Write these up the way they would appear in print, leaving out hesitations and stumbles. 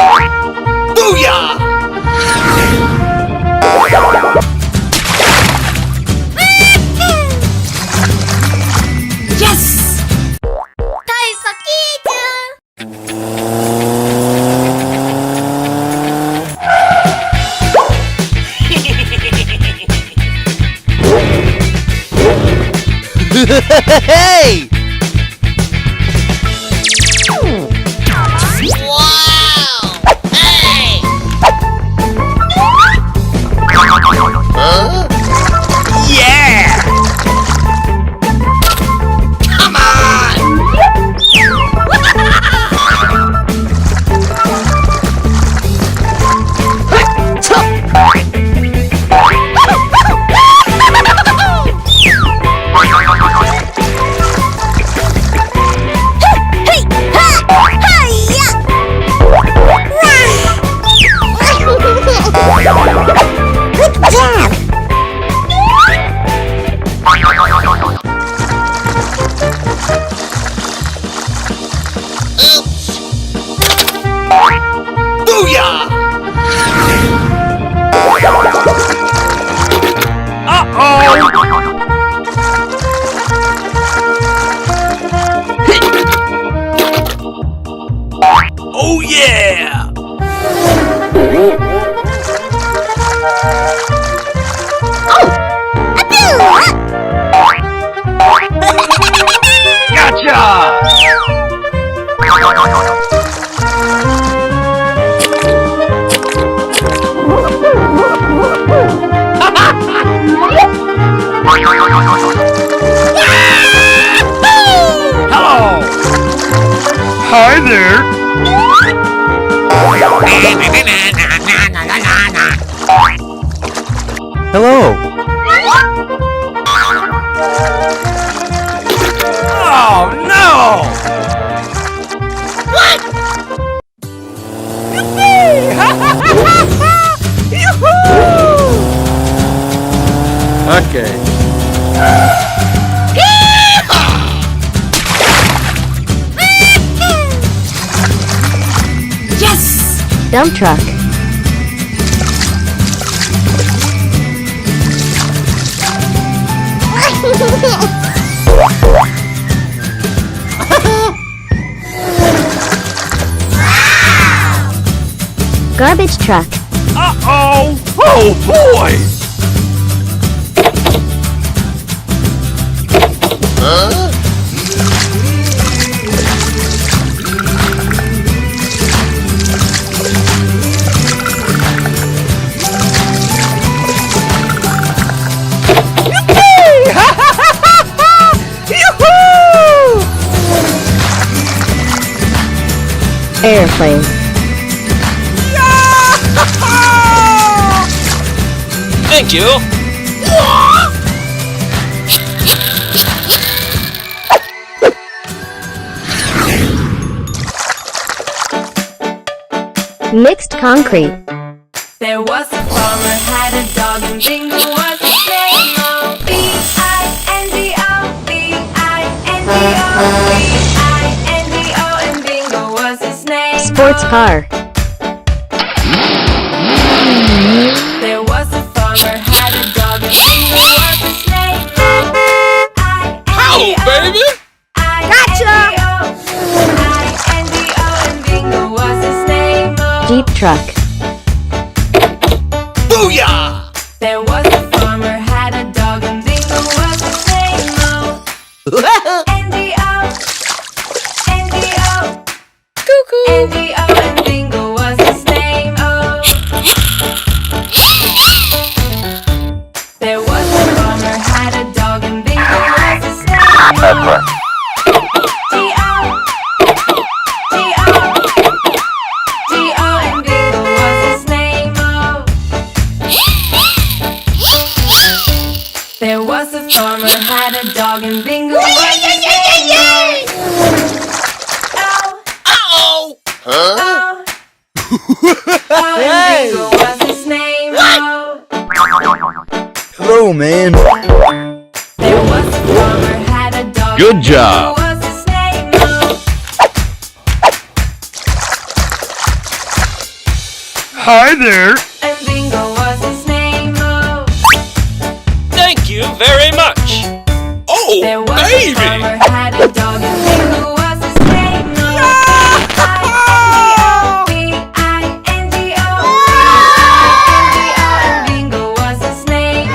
Booyah! Yes! 달서 키즈! Hey! 와우! 에이! Huh? Yeah! Come on! Good job! Oops! Booyah! Oh yeah! Gotcha! Hello! Hi there! Hello! Oh no! Okay. Yes! Dump truck. Garbage truck. Uh-oh! Oh boy! Huh? Airplane. Thank you! Mixed concrete. There was a farmer, had a dog, and Bingo was his name. Oh, B-I-N-G-O, B-I-N-G-O, B-I-N-G-O, and Bingo was his name. Sports car. There was a farmer, had a dog, and Bingo was his name. Ow, baby! Gotcha! I-N-G-O, and Bingo was his name. Oh, Jeep truck. Booyah! there was a farmer, had a dog, and Bingo was his name. Oh, N-D-O, N-D-O, Cuckoo! N-D-O, and Bingo was his name. Oh, there was a farmer, had a dog, and Bingo was his name. Oh, G-O, G-O, G-O, and Bingo was his name. Oh, there was a farmer, had a dog, and Bingo was his name. Oh, Uh-oh! Huh? oh, oh, and Bingo was his name. Oh, Hello, man. there was a farmer, had a dog, Good and job. Bingo was his name. Oh, Hi there. and Bingo was his name. Oh, Thank you very much. Oh, there was a farmer had a dog, and Bingo was his name. Oh, I-N-G-O, and Bingo was his name.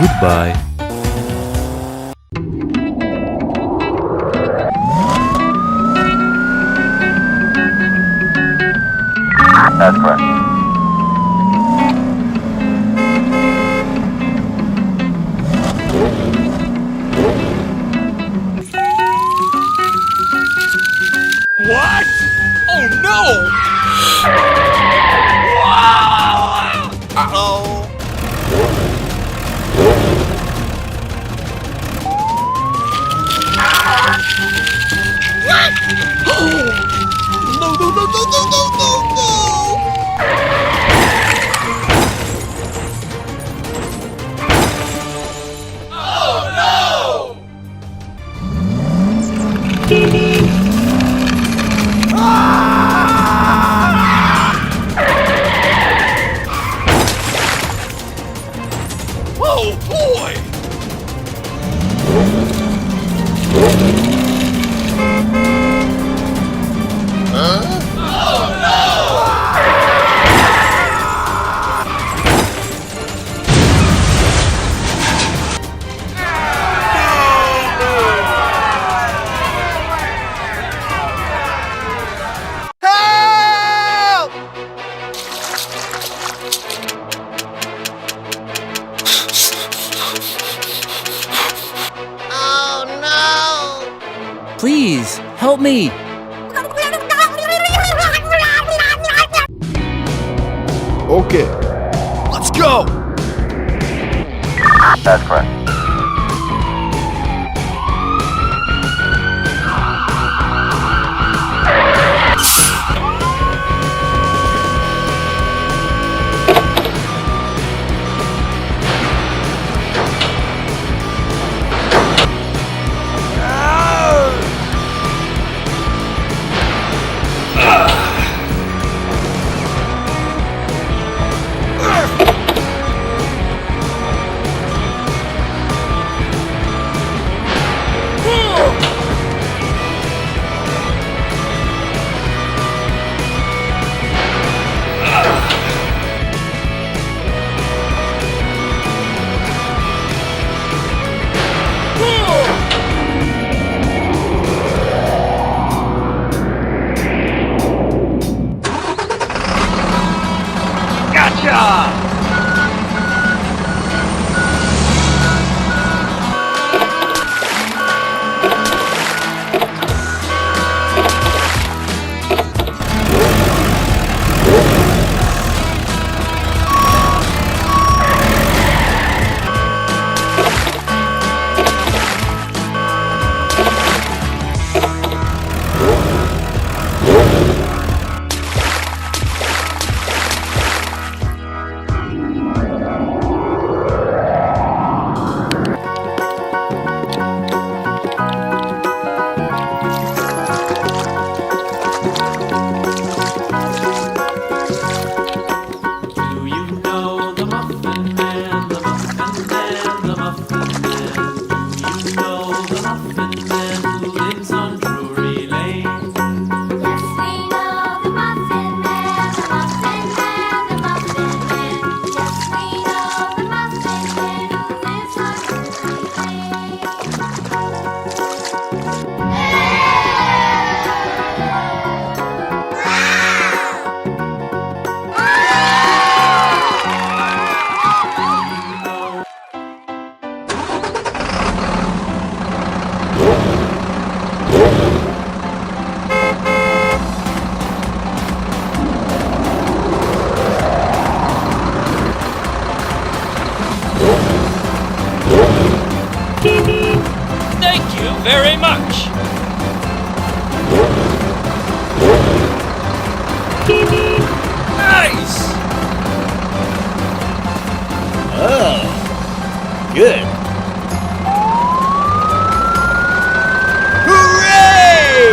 Goodbye. That's correct. What? Oh no! Uh-oh. What? No, no, no, no, no, no, no, no! Oh no! Oh boy! Help! Please, help me! Okay, let's go! That's correct. very much. Nice! Oh, good. Hooray!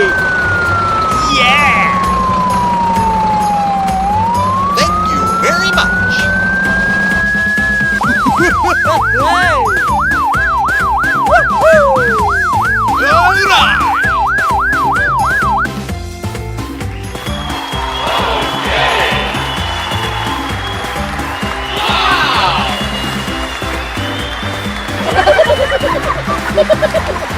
아,